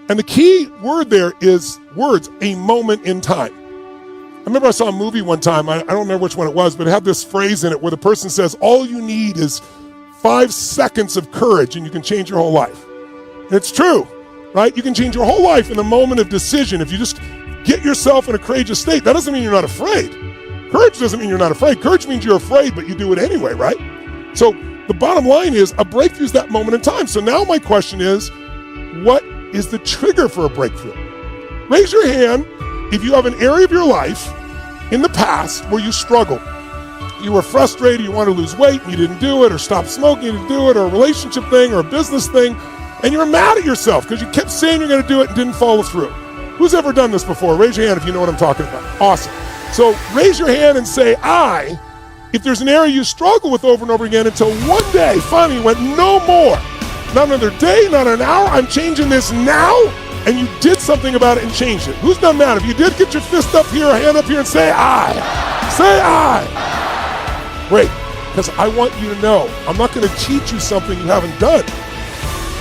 And the key word there is words, a moment in time. I remember I saw a movie one time, I don't remember which one it was, but it had this phrase in it where the person says, all you need is 5 seconds of courage and you can change your whole life. And it's true, right? You can change your whole life in a moment of decision. If you just get yourself in a courageous state, that doesn't mean you're not afraid. Courage doesn't mean you're not afraid. Courage means you're afraid, but you do it anyway, right? So the bottom line is a breakthrough is that moment in time. So now my question is, what is the trigger for a breakthrough? Raise your hand if you have an area of your life in the past where you struggled. You were frustrated, you wanted to lose weight, and you didn't do it, or stop smoking, you didn't do it, or a relationship thing, or a business thing, and you were mad at yourself because you kept saying you're going to do it and didn't follow through. Who's ever done this before? Raise your hand if you know what I'm talking about. Awesome. So raise your hand and say, I, if there's an area you struggle with over and over again until one day, finally you went, no more. Not another day, not an hour, I'm changing this now, and you did something about it and changed it. Who's done that? If you did, get your fist up here, a hand up here, and say, I. Say, I. Great, because I want you to know, I'm not going to teach you something you haven't done.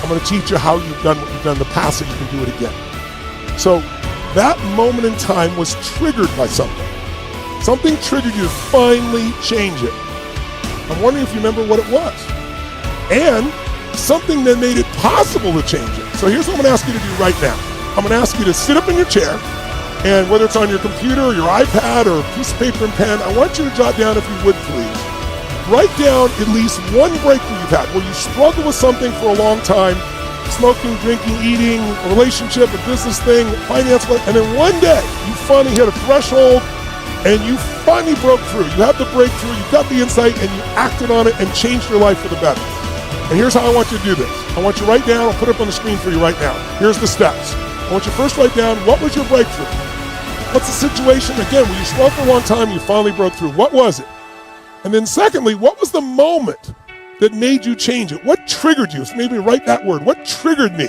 I'm going to teach you how you've done what you've done in the past so you can do it again. So that moment in time was triggered by something. Something triggered you to finally change it. I'm wondering if you remember what it was. And something that made it possible to change it. So here's what I'm going to ask you to do right now. I'm going to ask you to sit up in your chair, and whether it's on your computer or your iPad or a piece of paper and pen, I want you to jot down, if you would please, write down at least one breakthrough you've had where you struggle with something for a long time, smoking, drinking, eating, a relationship, a business thing, finance, and then one day you finally hit a threshold and you finally broke through. You had the breakthrough, you got the insight, and you acted on it and changed your life for the better. And here's how I want you to do this. I want you to write down, I'll put it up on the screen for you right now. Here's the steps. I want you to first write down, what was your breakthrough? What's the situation, again, where you struggled for a long time, you finally broke through? What was it? And then secondly, what was the moment that made you change it? What triggered you? So maybe write that word. What triggered me?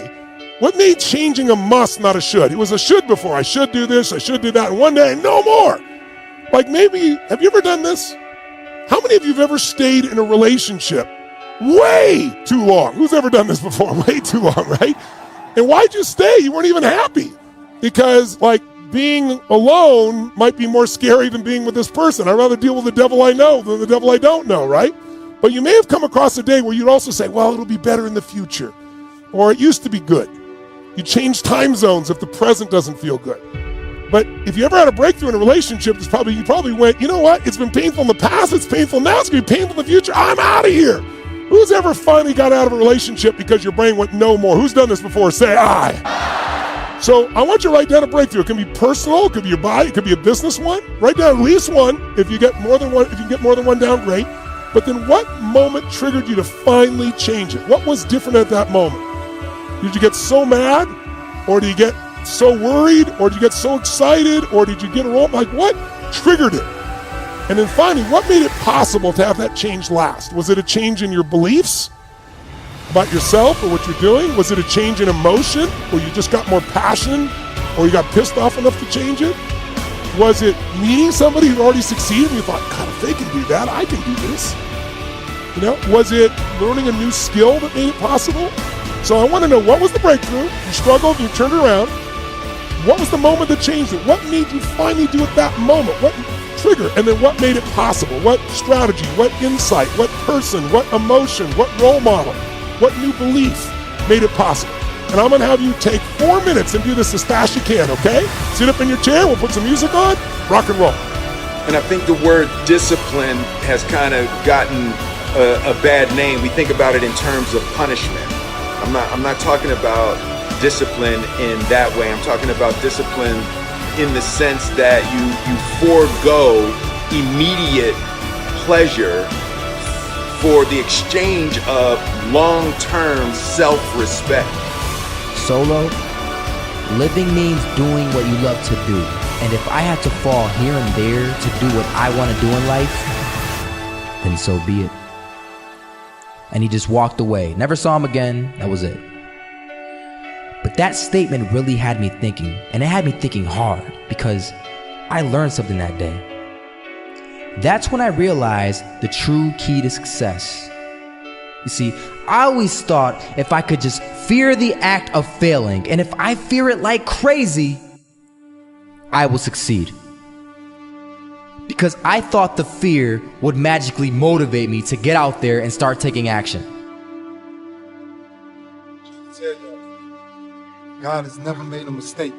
What made changing a must, not a should? It was a should before. I should do this, I should do that, and one day, no more. Like maybe, have you ever done this? How many of you have ever stayed in a relationship way too long? Who's ever done this before? Way too long, right? And why'd you stay? You weren't even happy. Because like being alone might be more scary than being with this person. I'd rather deal with the devil I know than the devil I don't know, right? But you may have come across a day where you'd also say, well, it'll be better in the future. Or it used to be good. You change time zones if the present doesn't feel good. But if you ever had a breakthrough in a relationship, you probably went, you know what? It's been painful in the past, it's painful now, it's going to be painful in the future. I'm out of here. Who's ever finally got out of a relationship because your brain went no more? Who's done this before? Say I. So I want you to write down a breakthrough. It can be personal, it could be your body, it could be a business one. Write down at least one. If you get more than one, if you get more than one down, great. But then what moment triggered you to finally change it? What was different at that moment? Did you get so mad? Or did you get so worried? Or did you get so excited? Or did you get a roll? Like what triggered it? And then finally, what made it possible to have that change last? Was it a change in your beliefs about yourself or what you're doing? Was it a change in emotion, or you just got more passion, or you got pissed off enough to change it? Was it meeting somebody who already succeeded and you thought, God, if they can do that, I can do this? You know, was it learning a new skill that made it possible? So I want to know, what was the breakthrough? You struggled, you turned around. What was the moment that changed it? What made you finally do it that moment? What trigger? And then what made it possible? What strategy? What insight? What person? What emotion? What role model? What new belief made it possible? And I'm going to have you take 4 minutes and do this as fast as you can, okay? Sit up in your chair, we'll put some music on, rock and roll. And I think the word discipline has kind of gotten a bad name. We think about it in terms of punishment. I'm not talking about discipline in that way. I'm talking about discipline in the sense that you forego immediate pleasure for the exchange of long-term self-respect. Solo, living means doing what you love to do. And if I had to fall here and there to do what I want to do in life, then so be it. And he just walked away. Never saw him again. That was it. But that statement really had me thinking, and it had me thinking hard, because I learned something that day. That's when I realized the true key to success. You see, I always thought if I could just fear the act of failing, and if I fear it like crazy, I will succeed. Because I thought the fear would magically motivate me to get out there and start taking action. God has never made a mistake.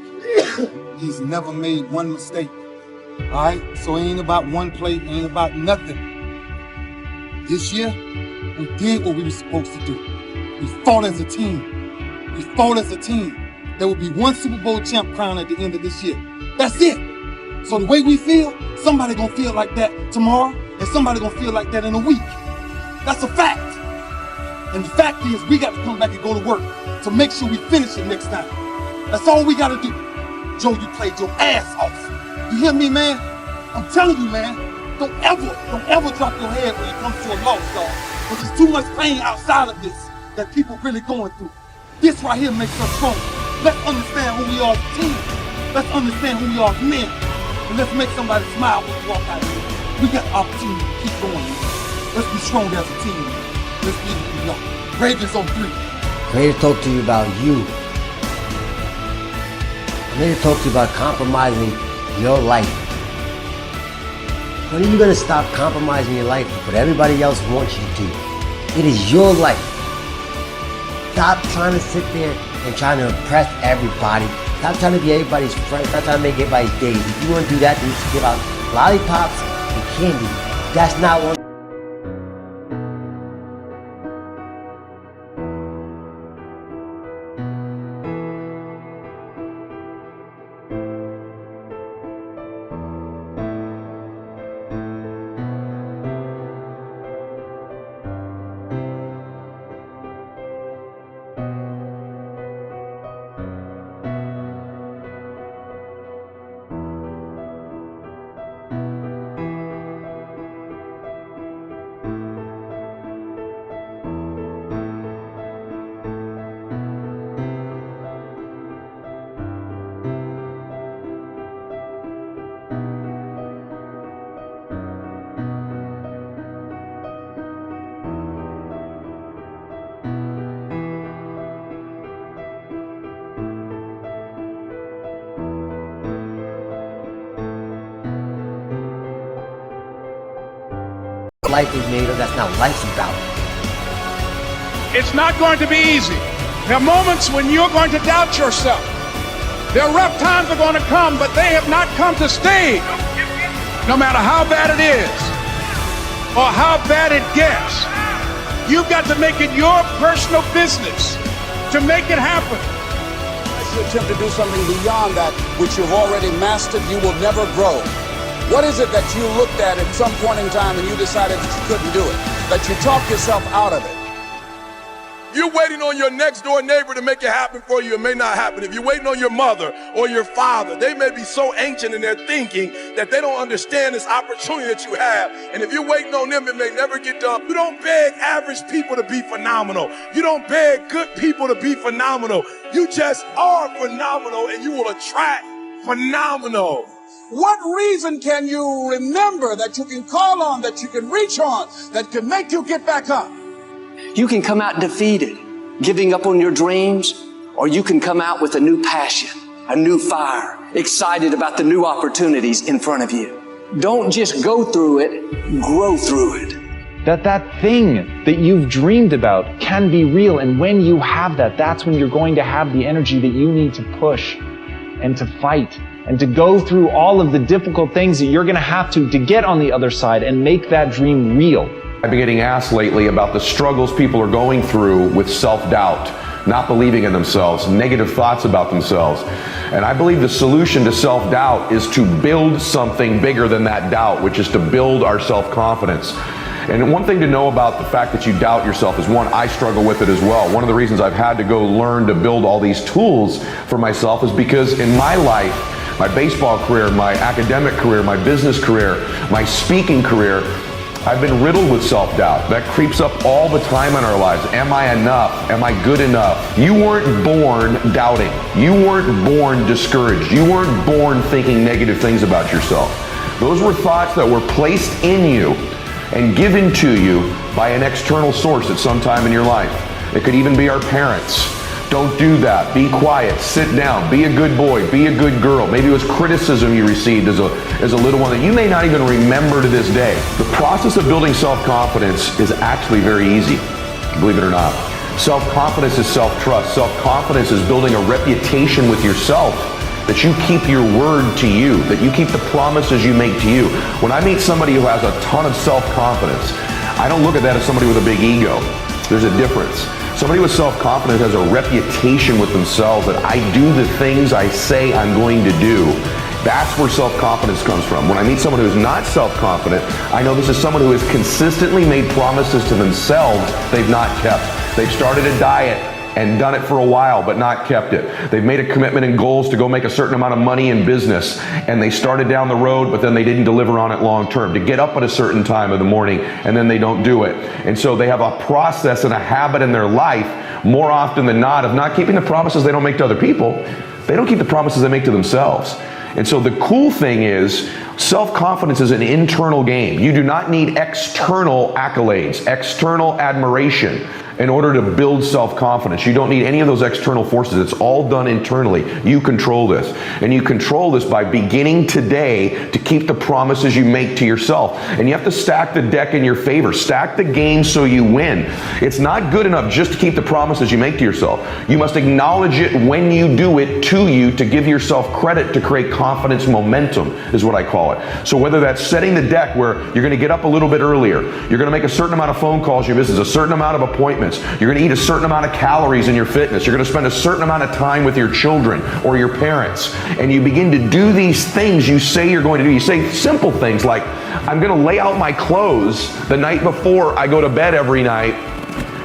He's never made one mistake. All right? So it ain't about one play, it ain't about nothing. This year, we did what we were supposed to do. We fought as a team. We fought as a team. There will be one Super Bowl champ crown at the end of this year. That's it. So the way we feel, somebody gonna feel like that tomorrow, and somebody gonna feel like that in a week. That's a fact. And the fact is, we got to come back and go to work to make sure we finish it next time. That's all we got to do. Joe, you played your ass off. You hear me, man? I'm telling you, man, don't ever drop your head when it comes to a loss, dog. Because there's too much pain outside of this that people really going through. This right here makes us strong. Let's understand who we are as a team. Let's understand who we are as men. And let's make somebody smile when we walk out here. We got the opportunity to keep going, man. Let's be strong as a team, man. Let's be who we are. Ravens on 3. I'm here to talk to you about you. I'm here to talk to you about compromising your life. When are you going to stop compromising your life for what everybody else wants you to do? It is your life. Stop trying to sit there and trying to impress everybody. Stop trying to be everybody's friend. Stop trying to make everybody's days. If you want to do that, then you should give out lollipops and candy. That's not one. Life is made of, that's not what life's about. It's not going to be easy. There are moments when you're going to doubt yourself. There are rough times that are going to come, but they have not come to stay. No matter how bad it is or how bad it gets, you've got to make it your personal business to make it happen. As you attempt to do something beyond that which you've already mastered, you will never grow. What is it that you looked at some point in time and you decided that you couldn't do it? That you talked yourself out of it? You're waiting on your next door neighbor to make it happen for you. It may not happen. If you're waiting on your mother or your father, they may be so ancient in their thinking that they don't understand this opportunity that you have. And if you're waiting on them, it may never get done. You don't beg average people to be phenomenal. You don't beg good people to be phenomenal. You just are phenomenal, and you will attract phenomenal. What reason can you remember that you can call on, that you can reach on, that can make you get back up? You can come out defeated, giving up on your dreams, or you can come out with a new passion, a new fire, excited about the new opportunities in front of you. Don't just go through it, grow through it. That thing that you've dreamed about can be real, and when you have that, that's when you're going to have the energy that you need to push and to fight and to go through all of the difficult things that you're going to have to get on the other side and make that dream real. I've been getting asked lately about the struggles people are going through with self-doubt, not believing in themselves, negative thoughts about themselves. And I believe the solution to self-doubt is to build something bigger than that doubt, which is to build our self-confidence. And one thing to know about the fact that you doubt yourself is, one, I struggle with it as well. One of the reasons I've had to go learn to build all these tools for myself is because in my life, my baseball career, my academic career, my business career, my speaking career, I've been riddled with self-doubt. That creeps up all the time in our lives. Am I enough? Am I good enough? You weren't born doubting. You weren't born discouraged. You weren't born thinking negative things about yourself. Those were thoughts that were placed in you and given to you by an external source at some time in your life. It could even be our parents. Don't do that. Be quiet. Sit down. Be a good boy. Be a good girl. Maybe it was criticism you received as a little one that you may not even remember to this day. The process of building self-confidence is actually very easy, believe it or not. Self-confidence is self-trust. Self-confidence is building a reputation with yourself that you keep your word to you, that you keep the promises you make to you. When I meet somebody who has a ton of self-confidence, I don't look at that as somebody with a big ego. There's a difference. Somebody with self-confidence has a reputation with themselves that I do the things I say I'm going to do. That's where self-confidence comes from. When I meet someone who's not self-confident, I know this is someone who has consistently made promises to themselves they've not kept. They've started a diet and done it for a while but not kept it. They've made a commitment and goals to go make a certain amount of money in business, and they started down the road but then they didn't deliver on it long term, to get up at a certain time of the morning and then they don't do it. And so they have a process and a habit in their life more often than not of not keeping the promises they don't make to other people. They don't keep the promises they make to themselves. And so the cool thing is, self-confidence is an internal game. You do not need external accolades, external admiration in order to build self-confidence. You don't need any of those external forces. It's all done internally. You control this. And you control this by beginning today to keep the promises you make to yourself. And you have to stack the deck in your favor. Stack the game so you win. It's not good enough just to keep the promises you make to yourself. You must acknowledge it when you do it to you to give yourself credit to create confidence momentum, is what I call it. So whether that's setting the deck where you're going to get up a little bit earlier, you're going to make a certain amount of phone calls you miss, a certain amount of appointments, you're going to eat a certain amount of calories in your fitness, you're going to spend a certain amount of time with your children or your parents, and you begin to do these things you say you're going to do. You say simple things like, I'm going to lay out my clothes the night before I go to bed every night,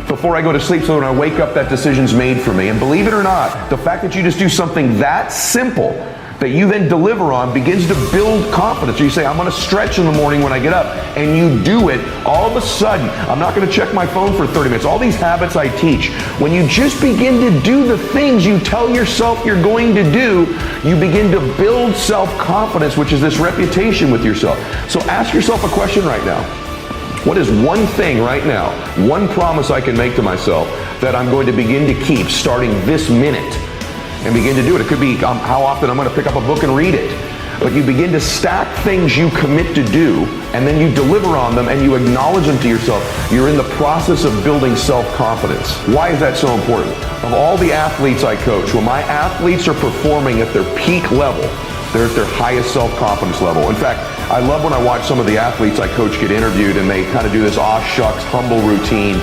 before I go to sleep, so when I wake up that decision's made for me. And believe it or not, the fact that you just do something that simple that you then deliver on begins to build confidence. So you say, I'm going to stretch in the morning when I get up, and you do it. All of a sudden, I'm not going to check my phone for 30 minutes. All these habits I teach, when you just begin to do the things you tell yourself you're going to do, you begin to build self-confidence, which is this reputation with yourself. So ask yourself a question right now. What is one thing right now, one promise I can make to myself that I'm going to begin to keep starting this minute? And begin to do it. It could be how often I'm going to pick up a book and read it. But you begin to stack things you commit to do, and then you deliver on them and you acknowledge them to yourself. You're in the process of building self-confidence. Why is that so important? Of all the athletes I coach, when my athletes are performing at their peak level, they're at their highest self-confidence level. In fact, I love when I watch some of the athletes I coach get interviewed and they kind of do this aw shucks, humble routine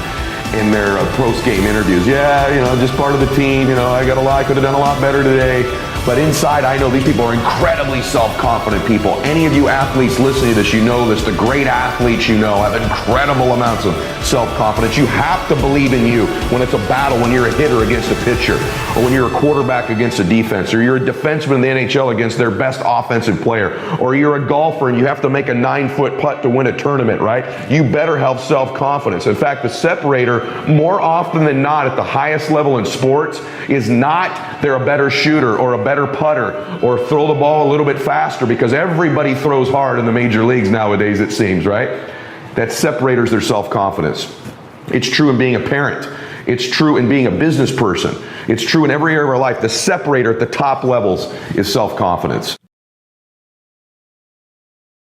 in their post-game interviews. Yeah, just part of the team, I could have done a lot better today. But inside, I know these people are incredibly self-confident people. Any of you athletes listening to this, you know this. The great athletes you know have incredible amounts of self-confidence. You have to believe in you when it's a battle, when you're a hitter against a pitcher, or when you're a quarterback against a defense, or you're a defenseman in the NHL against their best offensive player, or you're a golfer and you have to make a 9-foot putt to win a tournament, right? You better have self-confidence. In fact, the separator, more often than not at the highest level in sports, is not they're a better shooter or a better putter or throw the ball a little bit faster, because everybody throws hard in the major leagues nowadays, it seems, right? That separates their self-confidence. It's true in being a parent. It's true in being a business person. It's true in every area of our life. The separator at the top levels is self-confidence.